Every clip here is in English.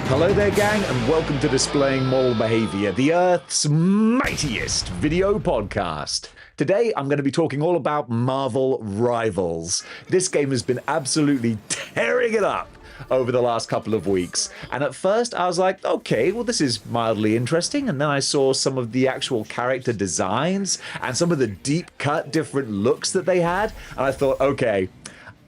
Hello there, gang, and welcome to Displaying-Model-Behaviour, the Earth's mightiest video podcast. Today, I'm going to be talking all about Marvel Rivals. This game has been absolutely tearing it up over the last couple of weeks. And at first, I was like, okay, well, this is mildly interesting. And then I saw some of the actual character designs and some of the deep-cut different looks that they had. And I thought, okay,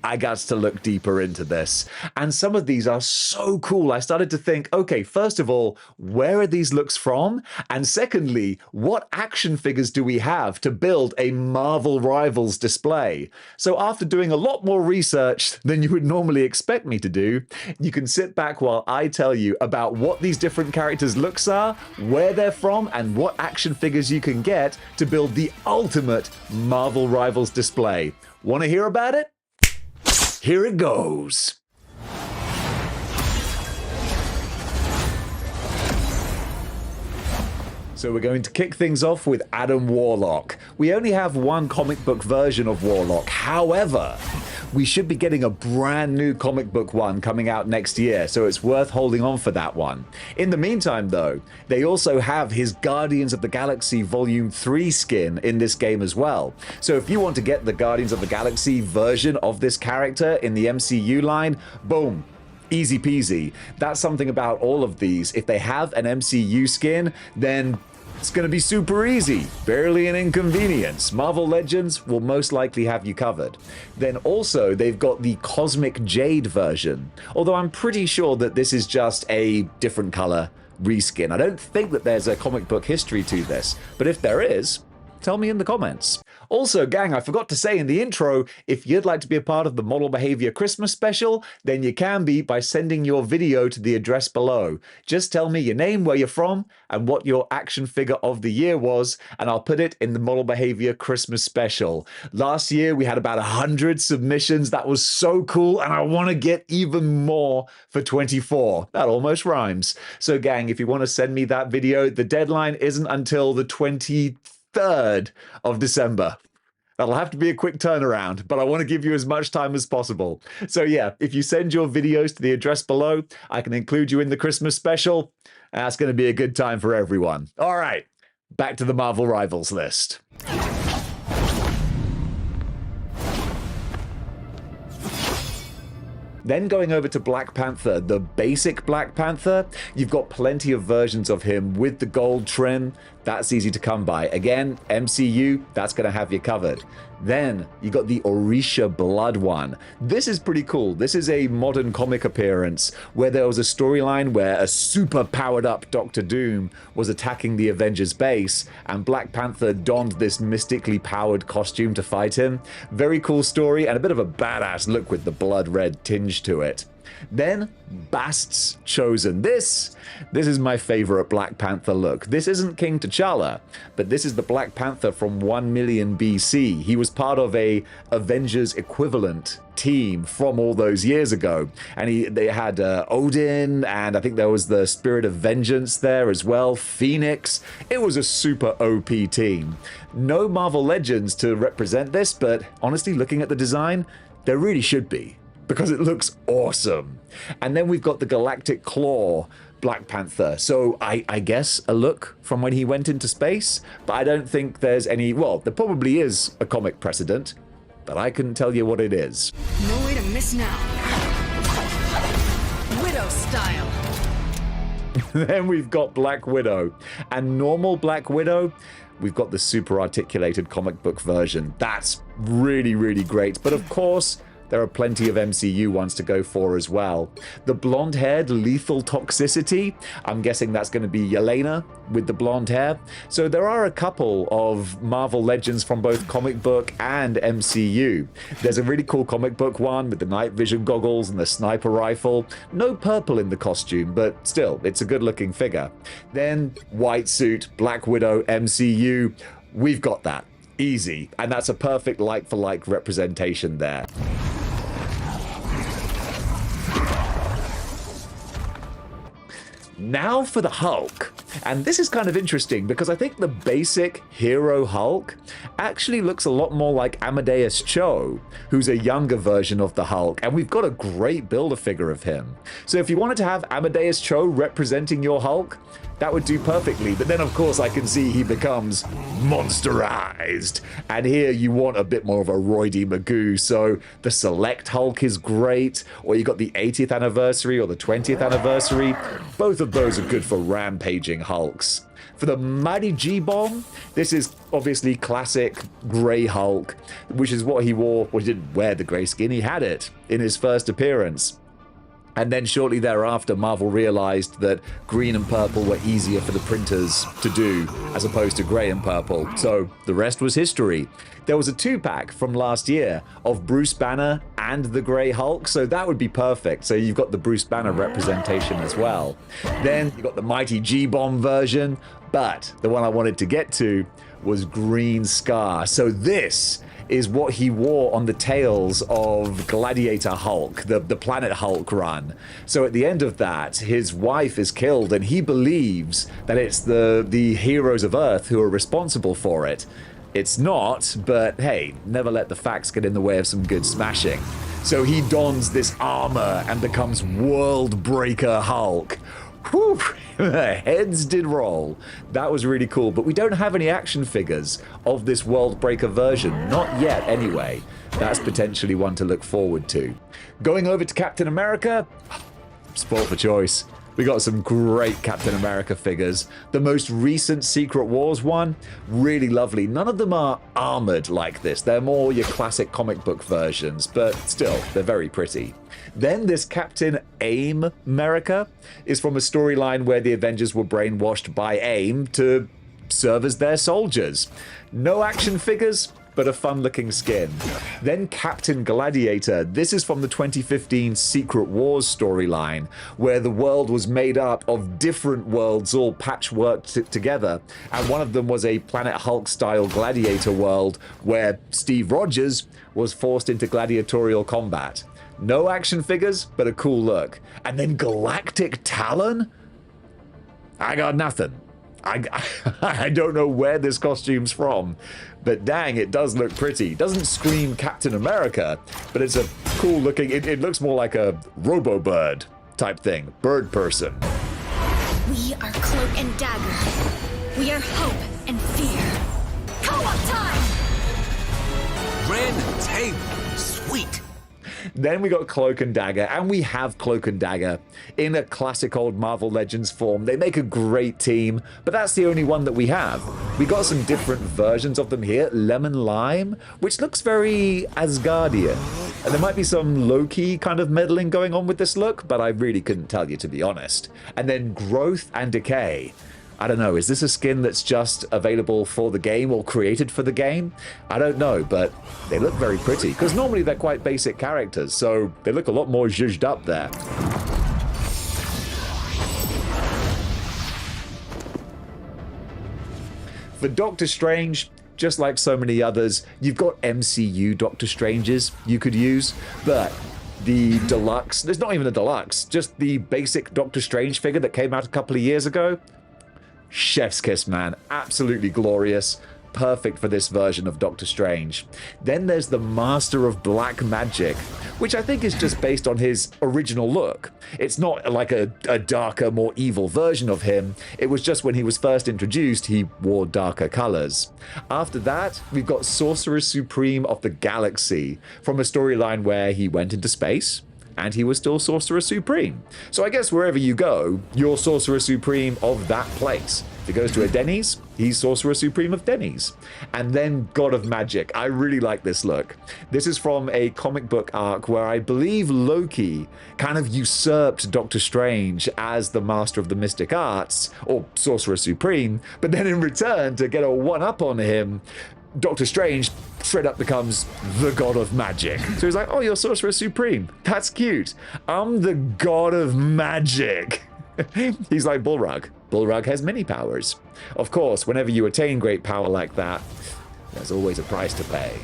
I got to look deeper into this. And some of these are so cool. I started to think, okay, first of all, where are these looks from? And secondly, what action figures do we have to build a Marvel Rivals display? So after doing a lot more research than you would normally expect me to do, you can sit back while I tell you about what these different characters' looks are, where they're from, and what action figures you can get to build the ultimate Marvel Rivals display. Want to hear about it? Here it goes. So we're going to kick things off with Adam Warlock. We only have one comic book version of Warlock. However, we should be getting a brand new comic book one coming out next year, so it's worth holding on for that one. In the meantime, though, they also have his Guardians of the Galaxy Volume 3 skin in this game as well. So if you want to get the Guardians of the Galaxy version of this character in the MCU line, boom. Easy peasy. That's something about all of these. If they have an MCU skin, then it's going to be super easy. Barely an inconvenience. Marvel Legends will most likely have you covered. Then also, they've got the Cosmic Jade version. Although I'm pretty sure that this is just a different color reskin. I don't think that there's a comic book history to this. But if there is, tell me in the comments. Also, gang, I forgot to say in the intro, if you'd like to be a part of the Model Behavior Christmas special, then you can be by sending your video to the address below. Just tell me your name, where you're from, and what your action figure of the year was, and I'll put it in the Model Behavior Christmas special. Last year, we had about 100 submissions. That was so cool, and I want to get even more for 24. That almost rhymes. So, gang, if you want to send me that video, the deadline isn't until the 23rd of December. That'll have to be a quick turnaround, but I want to give you as much time as possible. So yeah, if you send your videos to the address below, I can include you in the Christmas special. That's going to be a good time for everyone. All right, back to the Marvel Rivals list. Then going over to Black Panther, the basic Black Panther, you've got plenty of versions of him with the gold trim. That's easy to come by. Again, MCU, that's going to have you covered. Then you got the Orisha Blood one. This is pretty cool. This is a modern comic appearance where there was a storyline where a super powered up Doctor Doom was attacking the Avengers base, and Black Panther donned this mystically powered costume to fight him. Very cool story and a bit of a badass look with the blood red tinge to it. Then Bast's chosen. This is my favorite Black Panther look. This isn't King T'Challa, but this is the Black Panther from 1 million BC. He was part of a Avengers equivalent team from all those years ago, and they had Odin, and I think there was the Spirit of Vengeance there as well, Phoenix. It was a super OP team. No Marvel Legends to represent this, but honestly, looking at the design, there really should be, because it looks awesome. And then we've got the Galactic Claw Black Panther. So I guess a look from when he went into space, but I don't think there's any, well, there probably is a comic precedent, but I couldn't tell you what it is. No way to miss now. Widow style. Then we've got Black Widow. And normal Black Widow, we've got the super articulated comic book version. That's really, really great. But of course, there are plenty of MCU ones to go for as well. The blonde-haired Lethal Toxicity, I'm guessing that's going to be Yelena with the blonde hair. So there are a couple of Marvel Legends from both comic book and MCU. There's a really cool comic book one with the night vision goggles and the sniper rifle. No purple in the costume, but still, it's a good-looking figure. Then white suit, Black Widow, MCU, we've got that. Easy, and that's a perfect like-for-like representation there. Now for the Hulk. And this is kind of interesting because I think the basic hero Hulk actually looks a lot more like Amadeus Cho, who's a younger version of the Hulk, and we've got a great Build-A-Figure of him. So if you wanted to have Amadeus Cho representing your Hulk, that would do perfectly. But then, of course, I can see he becomes monsterized. And here you want a bit more of a roidy Magoo. So the Select Hulk is great, or you got the 80th anniversary or the 20th anniversary. Both of those are good for rampaging Hulks. For the Mighty G-Bomb, this is obviously classic Grey Hulk, which is what he wore. Well, he didn't wear the grey skin, he had it in his first appearance. And then shortly thereafter, Marvel realized that green and purple were easier for the printers to do, as opposed to gray and purple. So the rest was history. There was a 2-pack from last year of Bruce Banner and the Grey Hulk, so that would be perfect. So you've got the Bruce Banner representation as well. Then you got the Mighty G-Bomb version, but the one I wanted to get to was Green Scar. So this is what he wore on the tails of Gladiator Hulk, the Planet Hulk run. So at the end of that, his wife is killed, and he believes that it's the heroes of Earth who are responsible for it. It's not, but hey, never let the facts get in the way of some good smashing. So he dons this armor and becomes World Breaker Hulk. Whew, heads did roll. That was really cool, but we don't have any action figures of this World Breaker version. Not yet, anyway. That's potentially one to look forward to. Going over to Captain America, spoiled for choice. We got some great Captain America figures. The most recent Secret Wars one, really lovely. None of them are armored like this. They're more your classic comic book versions, but still, they're very pretty. Then this Captain AIM America is from a storyline where the Avengers were brainwashed by AIM to serve as their soldiers. No action figures, but a fun-looking skin. Then Captain Gladiator. This is from the 2015 Secret Wars storyline, where the world was made up of different worlds all patchworked together, and one of them was a Planet Hulk-style gladiator world where Steve Rogers was forced into gladiatorial combat. No action figures, but a cool look. And then Galactic Talon? I got nothing. I don't know where this costume's from, but dang, it does look pretty. Doesn't scream Captain America, but it's a cool looking, it looks more like a Robo-Bird type thing, bird person. We are Cloak and Dagger. We are hope and fear. Co-op time! Random table. Sweet. Then we got Cloak and Dagger, and we have Cloak and Dagger in a classic old Marvel Legends form. They make a great team, but that's the only one that we have. We got some different versions of them here. Lemon Lime, which looks very Asgardian. And there might be some Loki kind of meddling going on with this look, but I really couldn't tell you, to be honest. And then Growth and Decay. I don't know, is this a skin that's just available for the game or created for the game? I don't know, but they look very pretty, because normally they're quite basic characters, so they look a lot more zhuzhed up there. For Doctor Strange, just like so many others, you've got MCU Doctor Stranges you could use, but the deluxe, there's not even a deluxe, just the basic Doctor Strange figure that came out a couple of years ago, chef's kiss, man. Absolutely glorious. Perfect for this version of Doctor Strange. Then there's the Master of Black Magic, which I think is just based on his original look. It's not like a darker, more evil version of him. It was just when he was first introduced, he wore darker colors. After that, we've got Sorcerer Supreme of the Galaxy, from a storyline where he went into space, and he was still Sorcerer Supreme. So I guess wherever you go, you're Sorcerer Supreme of that place. If he goes to a Denny's, he's Sorcerer Supreme of Denny's. And then God of Magic. I really like this look. This is from a comic book arc where I believe Loki kind of usurped Doctor Strange as the Master of the Mystic Arts, or Sorcerer Supreme, but then in return, to get a one-up on him, Doctor Strange straight up becomes the God of Magic. So he's like, oh, you're Sorcerer Supreme. That's cute. I'm the God of Magic. He's like Bullrug. Bullrug has many powers. Of course, whenever you attain great power like that, there's always a price to pay.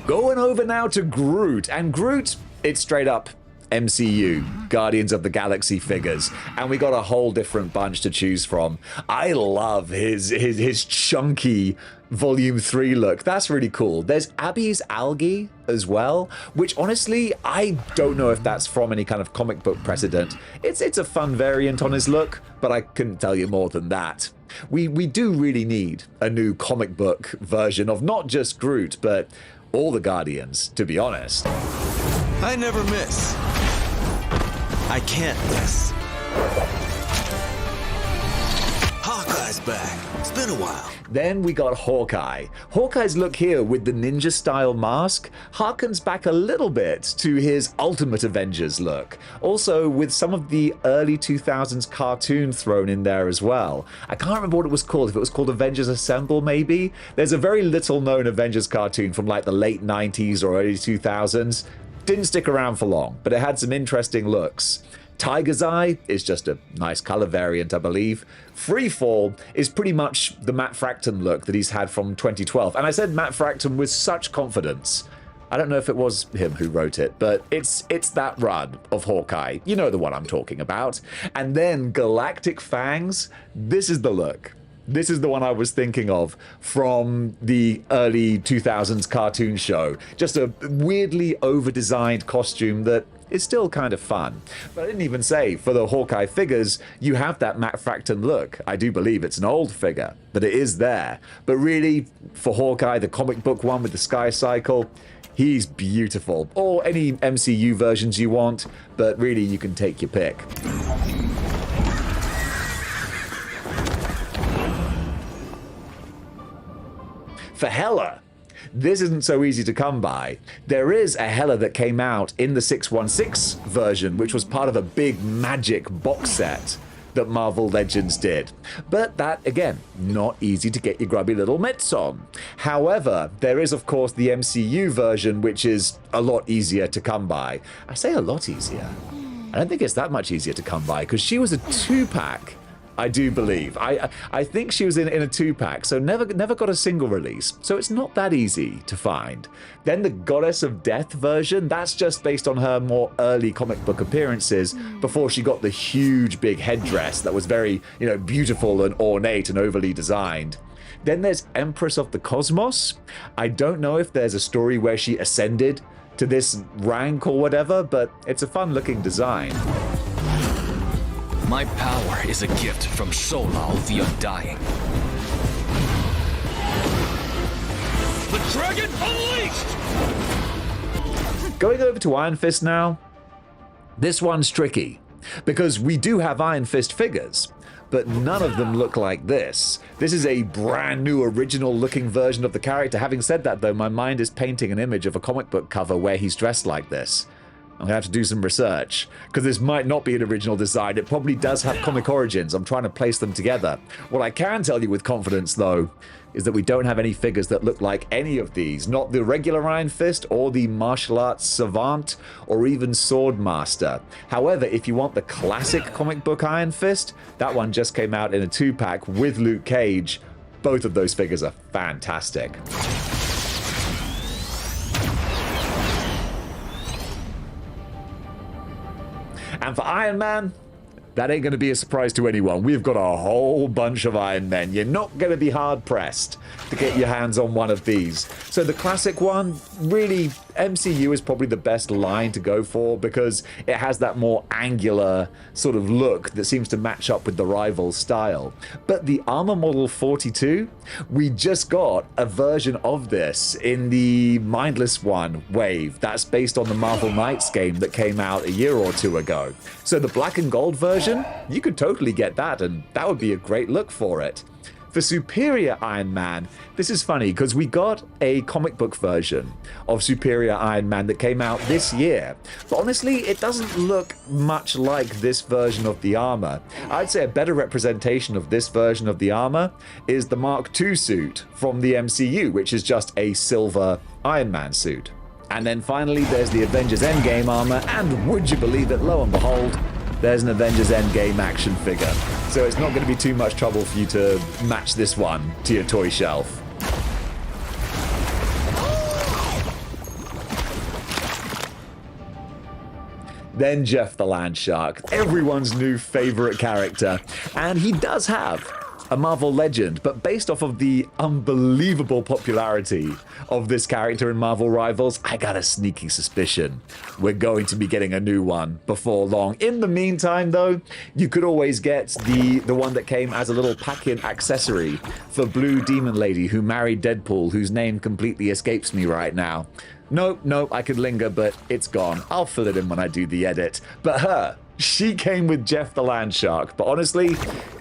Going over now to Groot. And Groot, it's straight up MCU, Guardians of the Galaxy figures, and we got a whole different bunch to choose from. I love his chunky Volume 3 look. That's really cool. There's Abby's Algae as well, which honestly, I don't know if that's from any kind of comic book precedent. It's a fun variant on his look, but I couldn't tell you more than that. We do really need a new comic book version of not just Groot, but all the Guardians, to be honest. I never miss. I can't miss. Hawkeye's back. It's been a while. Then we got Hawkeye. Hawkeye's look here with the ninja-style mask harkens back a little bit to his Ultimate Avengers look. Also with some of the early 2000s cartoon thrown in there as well. I can't remember what it was called, if it was called Avengers Assemble maybe? There's a very little known Avengers cartoon from like the late 90s or early 2000s. Didn't stick around for long, but it had some interesting looks. Tiger's Eye is just a nice color variant, I believe. Freefall is pretty much the Matt Fraction look that he's had from 2012. And I said Matt Fraction with such confidence. I don't know if it was him who wrote it, but it's that run of Hawkeye. You know the one I'm talking about. And then Galactic Fangs, this is the look. This is the one I was thinking of from the early 2000s cartoon show. Just a weirdly over-designed costume that is still kind of fun. But I didn't even say, for the Hawkeye figures, you have that Matt Fraction look. I do believe it's an old figure, but it is there. But really, for Hawkeye, the comic book one with the Sky Cycle, he's beautiful. Or any MCU versions you want, but really you can take your pick. For Hela, this isn't so easy to come by. There is a Hela that came out in the 616 version, which was part of a big magic box set that Marvel Legends did. But that, again, not easy to get your grubby little mitts on. However, there is, of course, the MCU version, which is a lot easier to come by. I say a lot easier. I don't think it's that much easier to come by, because she was a 2-pack. I do believe. I think she was in a 2-pack, so never got a single release. So it's not that easy to find. Then the Goddess of Death version, that's just based on her more early comic book appearances before she got the huge big headdress that was very, beautiful and ornate and overly designed. Then there's Empress of the Cosmos. I don't know if there's a story where she ascended to this rank or whatever, but it's a fun looking design. My power is a gift from Solal the Undying. The Dragon Unleashed! Going over to Iron Fist now, this one's tricky, because we do have Iron Fist figures, but none of them look like this. This is a brand new original looking version of the character. Having said that though, my mind is painting an image of a comic book cover where he's dressed like this. I'm gonna have to do some research, because this might not be an original design. It probably does have comic origins. I'm trying to place them together. What I can tell you with confidence, though, is that we don't have any figures that look like any of these. Not the regular Iron Fist, or the martial arts savant, or even sword master. However, if you want the classic comic book Iron Fist, that one just came out in a 2-pack with Luke Cage. Both of those figures are fantastic. And for Iron Man, that ain't going to be a surprise to anyone. We've got a whole bunch of Iron Men. You're not going to be hard-pressed to get your hands on one of these. So the classic one, really, MCU is probably the best line to go for, because it has that more angular sort of look that seems to match up with the rival's style. But the Armor Model 42, we just got a version of this in the Mindless One wave. That's based on the Marvel Knights game that came out a year or two ago. So the black and gold version, you could totally get that, and that would be a great look for it. For Superior Iron Man, this is funny because we got a comic book version of Superior Iron Man that came out this year, but honestly, it doesn't look much like this version of the armor. I'd say a better representation of this version of the armor is the Mark II suit from the MCU, which is just a silver Iron Man suit. And then finally, there's the Avengers Endgame armor, and would you believe it, lo and behold, there's an Avengers Endgame action figure. So it's not going to be too much trouble for you to match this one to your toy shelf. Then Jeff the Land Shark, everyone's new favorite character. And he does have a Marvel legend, but based off of the unbelievable popularity of this character in Marvel Rivals, I got a sneaky suspicion we're going to be getting a new one before long. In the meantime, though, you could always get the one that came as a little pack-in accessory for Blue Demon Lady who married Deadpool, whose name completely escapes me right now. Nope, I could linger, but it's gone. I'll fill it in when I do the edit. But her, she came with Jeff the Land Shark, but honestly,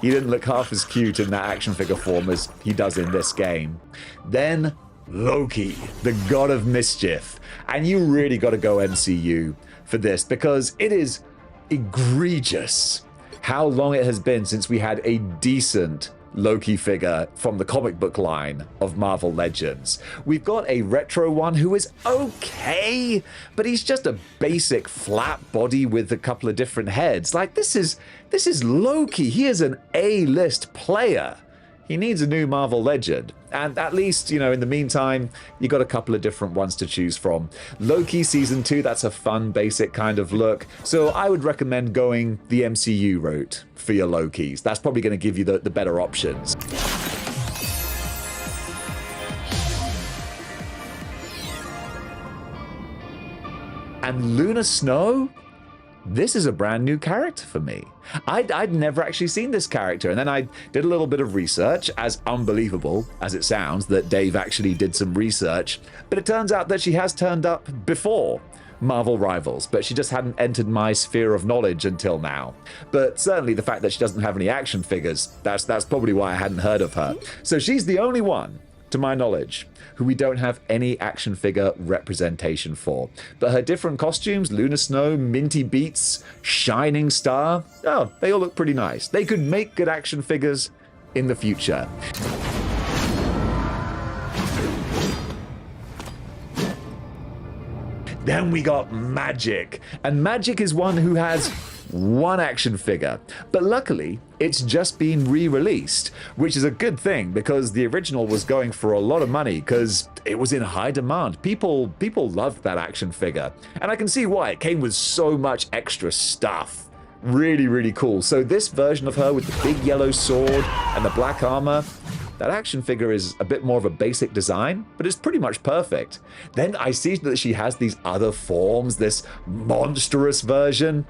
he didn't look half as cute in that action figure form as he does in this game. Then Loki, the god of mischief. And you really got to go MCU for this because it is egregious how long it has been since we had a decent Loki figure from the comic book line of Marvel Legends. We've got a retro one who is okay, but he's just a basic flat body with a couple of different heads. Like, this is Loki. He is an A-list player. He needs a new Marvel Legend. And at least, you know, in the meantime, you got a couple of different ones to choose from. Loki Season 2, that's a fun, basic kind of look. So I would recommend going the MCU route for your Lokis. That's probably going to give you the better options. And Luna Snow? This is a brand new character for me. I'd never actually seen this character, and then I did a little bit of research, as unbelievable as it sounds that Dave actually did some research, but it turns out that she has turned up before Marvel Rivals, but she just hadn't entered my sphere of knowledge until now. But certainly the fact that she doesn't have any action figures, that's probably why I hadn't heard of her. So she's the only one, to my knowledge, who we don't have any action figure representation for. But her different costumes, Luna Snow, Minty Beats, Shining Star, oh, they all look pretty nice. They could make good action figures in the future. Then we got Magic. And Magic is one who has one action figure, but luckily it's just been re-released, which is a good thing because the original was going for a lot of money because it was in high demand. People loved that action figure, and I can see why. It came with so much extra stuff. Really cool. So this version of her with the big yellow sword and the black armor, that action figure is a bit more of a basic design, but it's pretty much perfect. Then I see that she has these other forms, this monstrous version.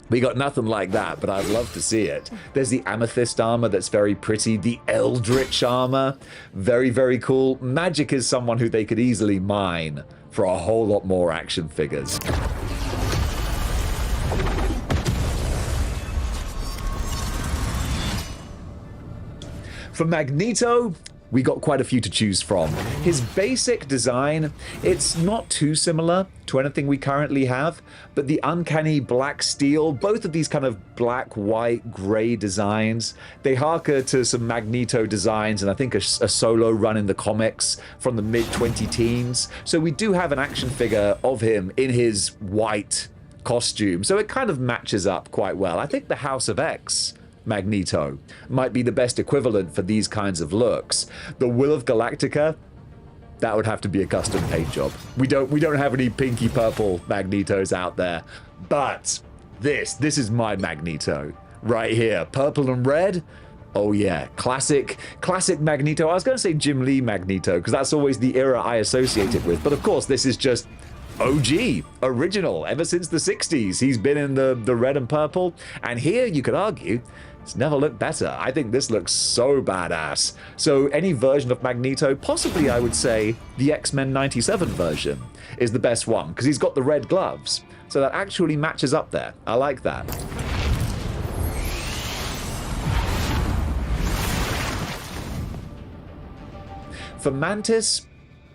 We got nothing like that, but I'd love to see it. There's the Amethyst armor that's very pretty. The Eldritch armor, very cool. Magic is someone who they could easily mine for a whole lot more action figures. For Magneto, we got quite a few to choose from. His basic design, it's not too similar to anything we currently have, but the uncanny black steel, both of these kind of black, white, gray designs, they harker to some Magneto designs and I think a solo run in the comics from the mid-2010s. So we do have an action figure of him in his white costume, so it kind of matches up quite well. I think the House of X Magneto might be the best equivalent for these kinds of looks. The Will of Galactica, that would have to be a custom paint job. We don't have any pinky purple Magnetos out there, but this is my Magneto right here, purple and red. Oh yeah, classic Magneto. I was going to say Jim Lee Magneto because that's always the era I associate it with, but of course this is just OG, original, ever since the 60s. He's been in the red and purple, and here you could argue it's never looked better. I think this looks so badass. So any version of Magneto, possibly I would say the X-Men 97 version is the best one, because he's got the red gloves. So that actually matches up there. I like that. For Mantis,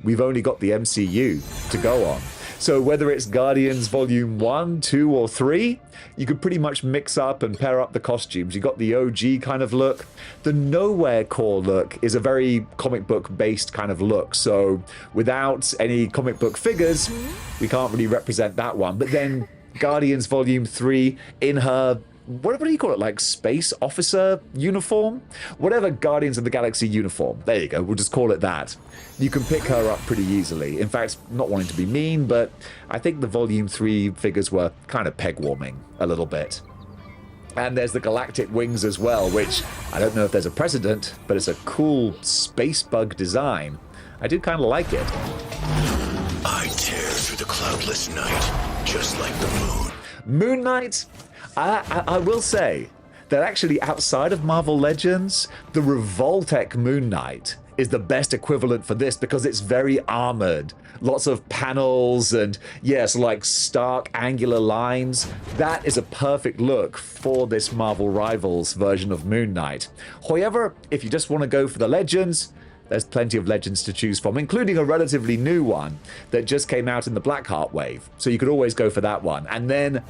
we've only got the MCU to go on. So whether it's Guardians Volume 1, 2, or 3, you could pretty much mix up and pair up the costumes. You got the OG kind of look. The Nowhere Corps look is a very comic book based kind of look. So without any comic book figures, we can't really represent that one. But then Guardians Volume 3 in her what do you call it? Like space officer uniform? Whatever Guardians of the Galaxy uniform. There you go. We'll just call it that. You can pick her up pretty easily. In fact, not wanting to be mean, but I think the Volume 3 figures were kind of peg-warming a little bit. And there's the galactic wings as well, which I don't know if there's a precedent, but it's a cool space bug design. I did kind of like it. I tear through the cloudless night, just like the moon. Moon Knight, I will say that actually outside of Marvel Legends, the Revoltech Moon Knight is the best equivalent for this because it's very armored. Lots of panels and, yes, like stark angular lines. That is a perfect look for this Marvel Rivals version of Moon Knight. However, if you just want to go for the Legends, there's plenty of Legends to choose from, including a relatively new one that just came out in the Blackheart wave. So you could always go for that one. And then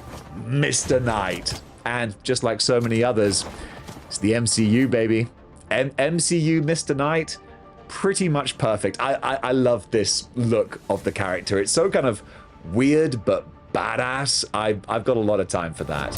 Mr. Knight. And just like so many others, it's the MCU, baby. MCU Mr. Knight, pretty much perfect. I love this look of the character. It's so kind of weird but badass. I've got a lot of time for that.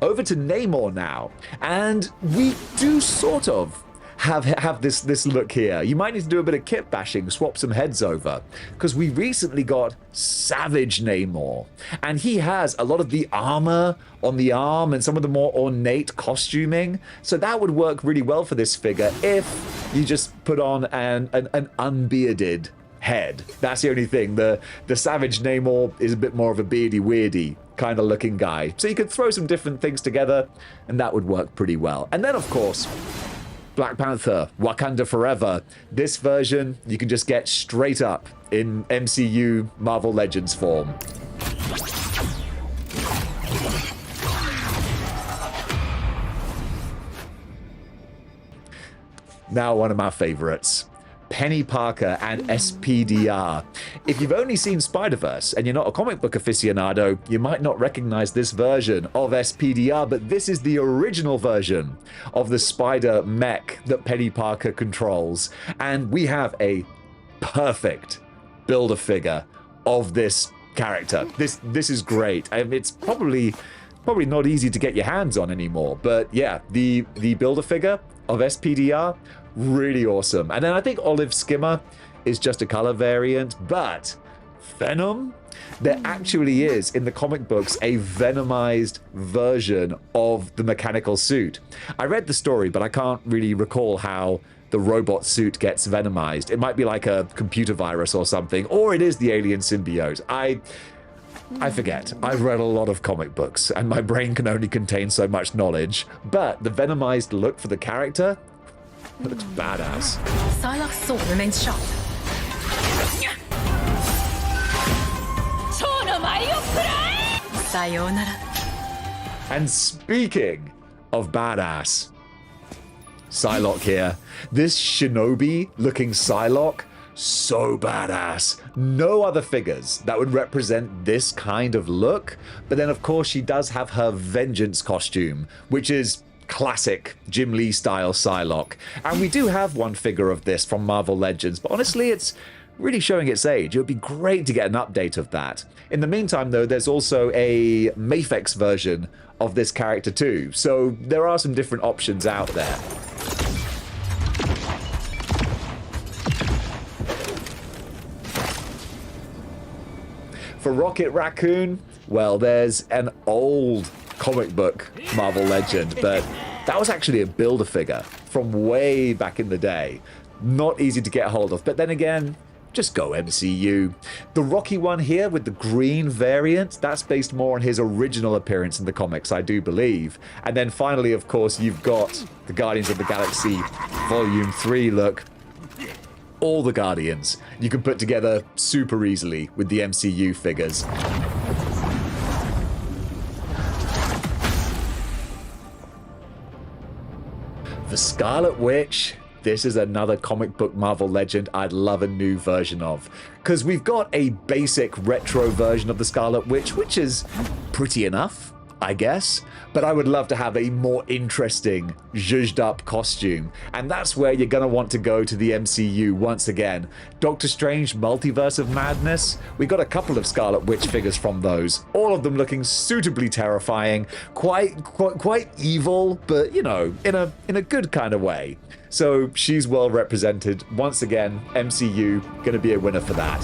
Over to Namor now, and we do sort of have this look here. You might need to do a bit of kit bashing, swap some heads over, because we recently got Savage Namor, and he has a lot of the armor on the arm and some of the more ornate costuming, so that would work really well for this figure if you just put on an unbearded head. That's the only thing. The Savage Namor is a bit more of a beardy weirdy kind of looking guy, so you could throw some different things together and that would work pretty well. And then of course Black Panther, Wakanda Forever. This version you can just get straight up in MCU Marvel Legends form. Now one of my favorites, Peni Parker and SPDR. If you've only seen Spider-Verse and you're not a comic book aficionado, you might not recognize this version of SPDR, but this is the original version of the spider mech that Peni Parker controls. And we have a perfect Build-A-Figure of this character. This is great. It's probably not easy to get your hands on anymore, but yeah, the Build-A-Figure of SPDR, really awesome. And then I think Olive Skimmer is just a color variant, but Venom, there actually is in the comic books a Venomized version of the mechanical suit. I read the story, but I can't really recall how the robot suit gets Venomized. It might be like a computer virus or something, or it is the alien symbiote. I forget. I've read a lot of comic books and my brain can only contain so much knowledge, but the Venomized look for the character, it looks badass. Psylocke's sword remains sharp. Sayonara. And speaking of badass, Psylocke here. This shinobi-looking Psylocke, so badass. No other figures that would represent this kind of look, but then of course she does have her Vengeance costume, which is classic Jim Lee style Psylocke. And we do have one figure of this from Marvel Legends, but honestly it's really showing its age. It would be great to get an update of that. In the meantime though, there's also a Mafex version of this character too, so there are some different options out there. For Rocket Raccoon, well, there's an old comic book Marvel Legend, but that was actually a Build-A-Figure from way back in the day. Not easy to get hold of, but then again, just go MCU. The Rocky one here with the green variant, that's based more on his original appearance in the comics, I do believe. And then finally, of course, you've got the Guardians of the Galaxy Volume 3 look. All the Guardians you can put together super easily with the MCU figures. The Scarlet Witch, this is another comic book Marvel Legend I'd love a new version of. Because we've got a basic retro version of the Scarlet Witch, which is pretty enough. I guess. But I would love to have a more interesting, zhuzhed up costume. And that's where you're going to want to go to the MCU once again. Doctor Strange Multiverse of Madness. We got a couple of Scarlet Witch figures from those. All of them looking suitably terrifying. Quite evil, but, you know, in a good kind of way. So she's well represented. Once again, MCU going to be a winner for that.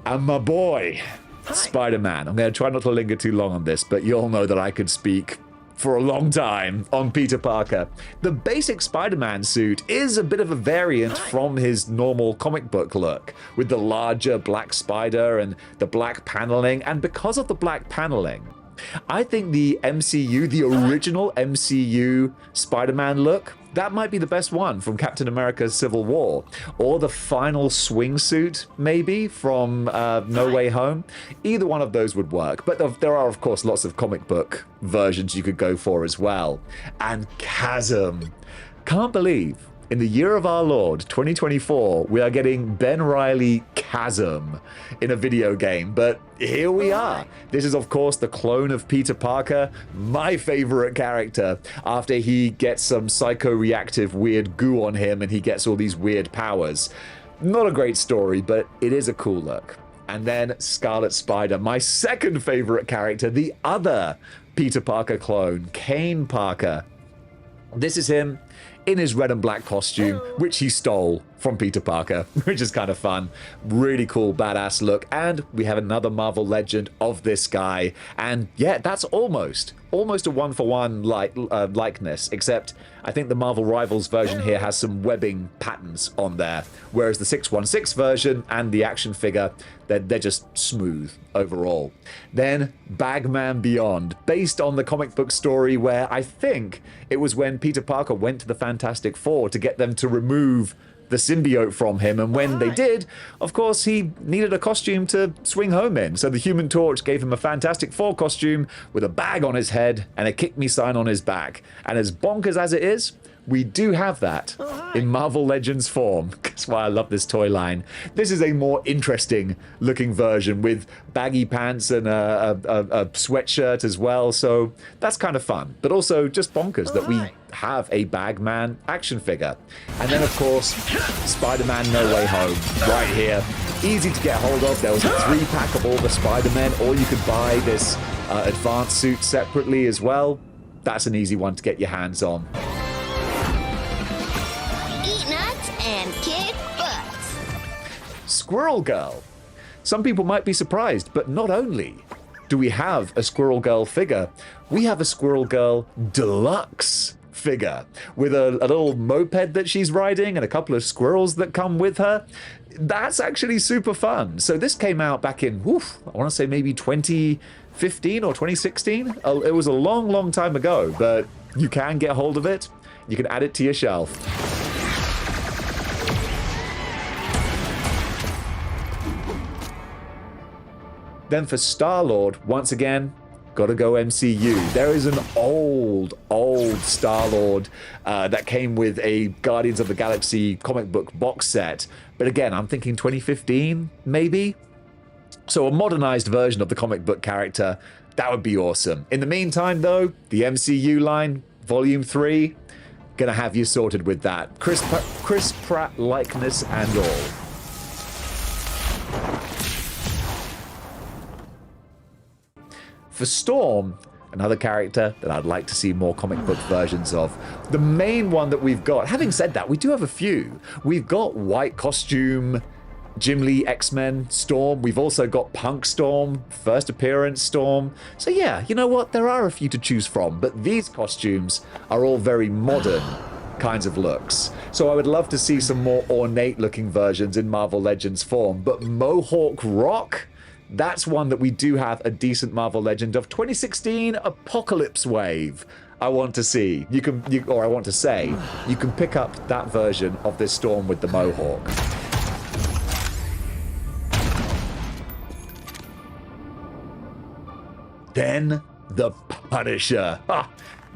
And my boy, Spider-Man. I'm going to try not to linger too long on this, but you all know that I could speak for a long time on Peter Parker. The basic Spider-Man suit is a bit of a variant from his normal comic book look, with the larger black spider and the black paneling. And because of the black paneling, I think the MCU, the original MCU Spider-Man look, that might be the best one from Captain America's Civil War. Or the final swing suit, maybe, from No Way Home. Either one of those would work. But there are, of course, lots of comic book versions you could go for as well. And Chasm. Can't believe, in the year of our Lord, 2024, we are getting Ben Reilly Chasm in a video game, but here we are. This is, of course, the clone of Peter Parker, my favorite character, after he gets some psycho-reactive weird goo on him and he gets all these weird powers. Not a great story, but it is a cool look. And then Scarlet Spider, my second favorite character, the other Peter Parker clone, Kane Parker. This is him in his red and black costume, which he stole from Peter Parker, which is kind of fun. Really cool, badass look. And we have another Marvel legend of this guy. And yeah, that's almost a one-for-one likeness, except I think the Marvel Rivals version here has some webbing patterns on there, whereas the 616 version and the action figure, they're just smooth overall. Then Bagman Beyond, based on the comic book story where I think it was when Peter Parker went to the Fantastic Four to get them to remove the symbiote from him, and when they did, of course, he needed a costume to swing home in, so the Human Torch gave him a Fantastic Four costume with a bag on his head and a kick me sign on his back. And as bonkers as it is, we do have that in Marvel Legends form. That's why I love this toy line. This is a more interesting looking version with baggy pants and a sweatshirt as well, so that's kind of fun, but also just bonkers that we have a Bagman action figure. And then, of course, Spider-Man No Way Home, right here. Easy to get hold of. There was a 3-pack of all the Spider-Men, or you could buy this advanced suit separately as well. That's an easy one to get your hands on. Eat nuts and kick butts. Squirrel Girl. Some people might be surprised, but not only do we have a Squirrel Girl figure, we have a Squirrel Girl Deluxe figure with a little moped that she's riding and a couple of squirrels that come with her. That's actually super fun. So this came out back in, I want to say maybe 2015 or 2016. It was a long time ago, but you can get hold of it. You can add it to your shelf. Then for Star-Lord, once again, gotta go MCU. There is an old Star-Lord that came with a Guardians of the Galaxy comic book box set. But again, I'm thinking 2015, maybe? So a modernized version of the comic book character, that would be awesome. In the meantime, though, the MCU line, Volume 3, gonna have you sorted with that. Chris Pratt likeness and all. For Storm, another character that I'd like to see more comic book versions of. The main one that we've got, having said that, we do have a few. We've got White Costume, Jim Lee X-Men Storm. We've also got Punk Storm, first appearance Storm. So yeah, you know what? There are a few to choose from, but these costumes are all very modern kinds of looks. So I would love to see some more ornate looking versions in Marvel Legends form, but Mohawk Rock? That's one that we do have a decent Marvel Legend of. 2016 Apocalypse Wave. I want to see. You can pick up that version of this Storm with the Mohawk. Then the Punisher.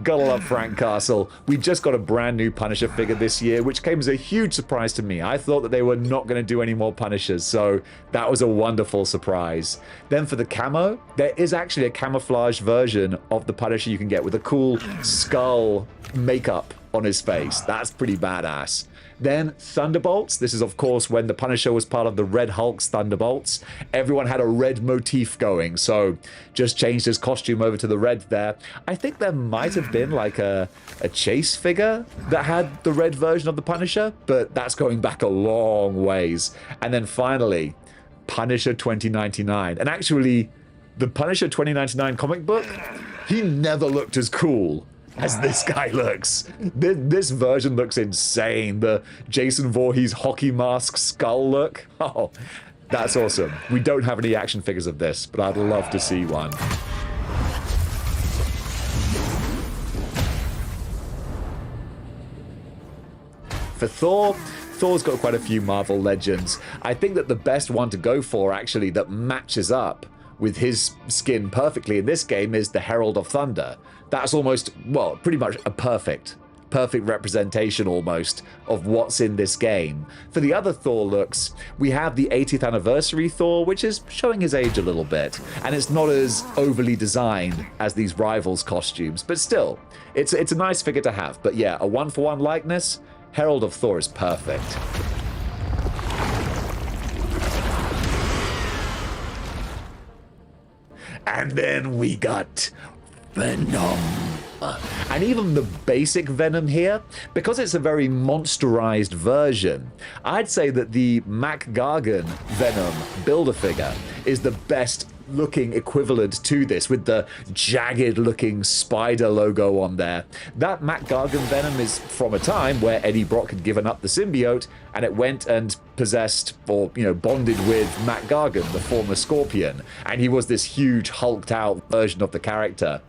Gotta love Frank Castle. We just got a brand new Punisher figure this year, which came as a huge surprise to me. I thought that they were not going to do any more Punishers, so that was a wonderful surprise. Then for the camo, there is actually a camouflage version of the Punisher you can get with a cool skull makeup on his face. That's pretty badass. Then Thunderbolts. This is, of course, when the Punisher was part of the Red Hulk's Thunderbolts. Everyone had a red motif going, so just changed his costume over to the red there. I think there might have been like a Chase figure that had the red version of the Punisher, but that's going back a long ways. And then finally, Punisher 2099. And actually, the Punisher 2099 comic book, he never looked as cool as this guy looks. This version looks insane. The Jason Voorhees hockey mask skull look. Oh, that's awesome. We don't have any action figures of this, but I'd love to see one. For Thor, Thor's got quite a few Marvel legends. I think that the best one to go for, actually, that matches up with his skin perfectly in this game is the Herald of Thunder. That's almost, well, pretty much a perfect representation almost of what's in this game. For the other Thor looks, we have the 80th anniversary Thor, which is showing his age a little bit, and it's not as overly designed as these Rivals costumes, but still, it's a nice figure to have. But yeah, a one-for-one likeness, Herald of Thor is perfect. And then we got Venom. And even the basic Venom here, because it's a very monsterized version, I'd say that the Mac Gargan Venom Build-A-Figure is the best looking equivalent to this, with the jagged looking spider logo on there. That Mac Gargan Venom is from a time where Eddie Brock had given up the symbiote and it went and possessed, or bonded with Mac Gargan, the former Scorpion, and he was this huge hulked out version of the character.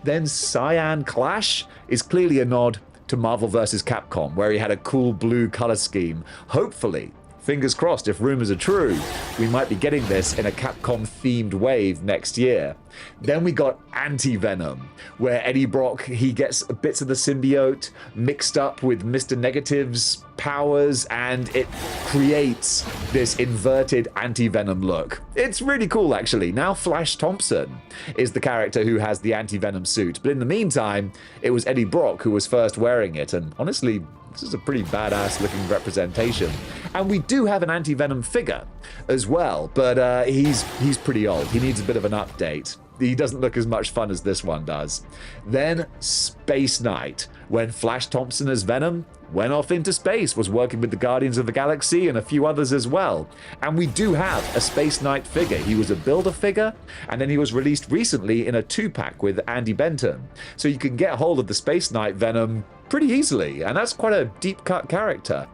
Then Cyan Clash is clearly a nod to Marvel vs. Capcom, where he had a cool blue color scheme. Hopefully, fingers crossed, if rumors are true, we might be getting this in a Capcom-themed wave next year. Then we got Anti-Venom, where Eddie Brock, he gets bits of the symbiote mixed up with Mr. Negative's powers, and it creates this inverted Anti-Venom look. It's really cool, actually. Now Flash Thompson is the character who has the Anti-Venom suit, but in the meantime, it was Eddie Brock who was first wearing it, and honestly, this is a pretty badass looking representation. And we do have an Anti-Venom figure as well, but he's pretty old. He needs a bit of an update. He doesn't look as much fun as this one does. Then Space Knight, when Flash Thompson as Venom went off into space, was working with the Guardians of the Galaxy and a few others as well. And we do have a Space Knight figure. He was a Build-A-Figure, and then he was released recently in a 2-pack with Andy Benton. So you can get hold of the Space Knight Venom pretty easily, and that's quite a deep-cut character.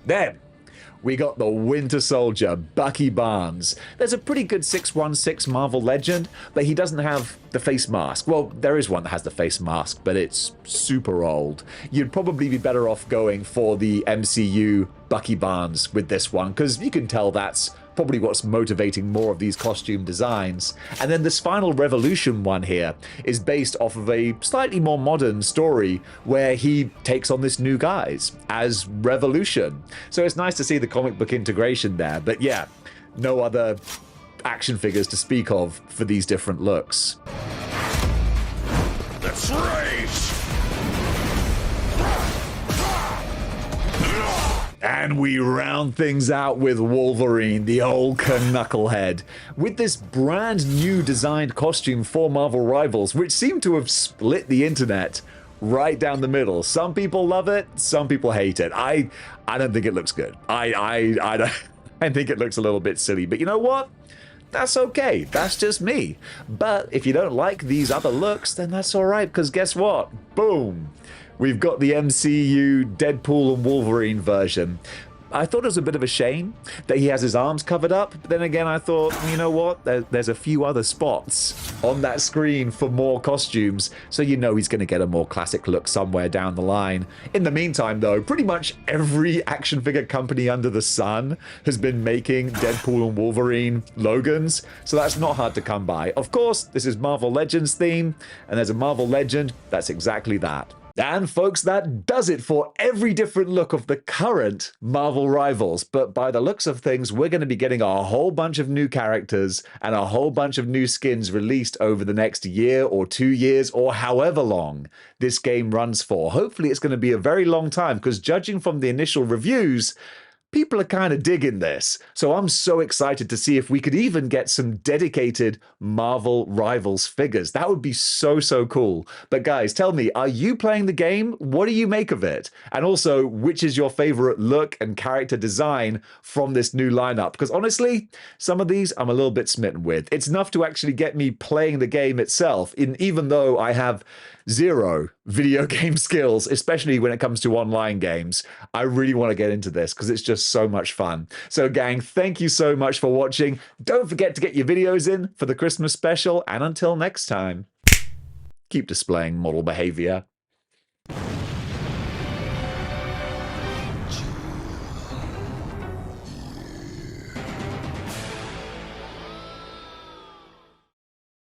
Then we got the Winter Soldier, Bucky Barnes. There's a pretty good 616 Marvel legend, but he doesn't have the face mask. Well, there is one that has the face mask, but it's super old. You'd probably be better off going for the MCU Bucky Barnes with this one, because you can tell that's probably what's motivating more of these costume designs. And then this final Revolution one here is based off of a slightly more modern story where he takes on this new guise as Revolution. So it's nice to see the comic book integration there, but yeah, no other action figures to speak of for these different looks. Let's race! And we round things out with Wolverine, the old knucklehead, with this brand new designed costume for Marvel Rivals, which seemed to have split the internet right down the middle. Some people love it, some people hate it. I don't think it looks good. I think it looks a little bit silly, but you know what? That's okay. That's just me. But if you don't like these other looks, then that's all right, because guess what? Boom. We've got the MCU Deadpool and Wolverine version. I thought it was a bit of a shame that he has his arms covered up, but then again I thought, you know what, there's a few other spots on that screen for more costumes, so you know he's going to get a more classic look somewhere down the line. In the meantime though, pretty much every action figure company under the sun has been making Deadpool and Wolverine Logans, so that's not hard to come by. Of course, this is Marvel Legends theme, and there's a Marvel Legend that's exactly that. And folks, that does it for every different look of the current Marvel rivals. But by the looks of things, we're going to be getting a whole bunch of new characters and a whole bunch of new skins released over the next year or 2 years or however long this game runs for. Hopefully it's going to be a very long time, because judging from the initial reviews, people are kind of digging this. So I'm so excited to see if we could even get some dedicated Marvel Rivals figures. That would be so, so cool. But guys, tell me, are you playing the game? What do you make of it? And also, which is your favorite look and character design from this new lineup? Because honestly, some of these I'm a little bit smitten with. It's enough to actually get me playing the game itself, even though I have zero video game skills, especially when it comes to online games. I really want to get into this because it's just so much fun. So gang, thank you so much for watching. Don't forget to get your videos in for the Christmas special, and until next time, keep displaying model behavior.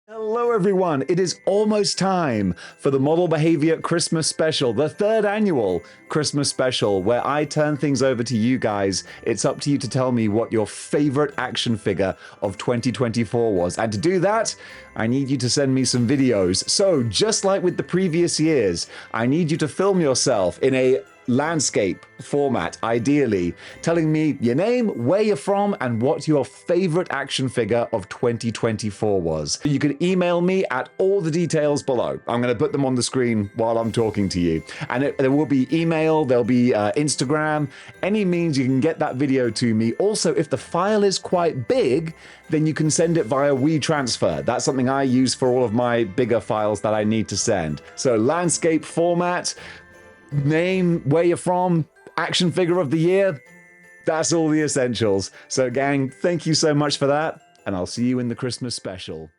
Hello everyone, it is almost time for the Model Behavior Christmas Special, the 3rd annual Christmas Special, where I turn things over to you guys. It's up to you to tell me what your favorite action figure of 2024 was. And to do that, I need you to send me some videos. So just like with the previous years, I need you to film yourself in a landscape format, ideally, telling me your name, where you're from, and what your favorite action figure of 2024 was. You can email me at all the details below. I'm going to put them on the screen while I'm talking to you. And there will be email, there'll be Instagram, any means you can get that video to me. Also, if the file is quite big, then you can send it via WeTransfer. That's something I use for all of my bigger files that I need to send. So landscape format, name, where you're from, action figure of the year, that's all the essentials. So gang, thank you so much for that, and I'll see you in the Christmas special.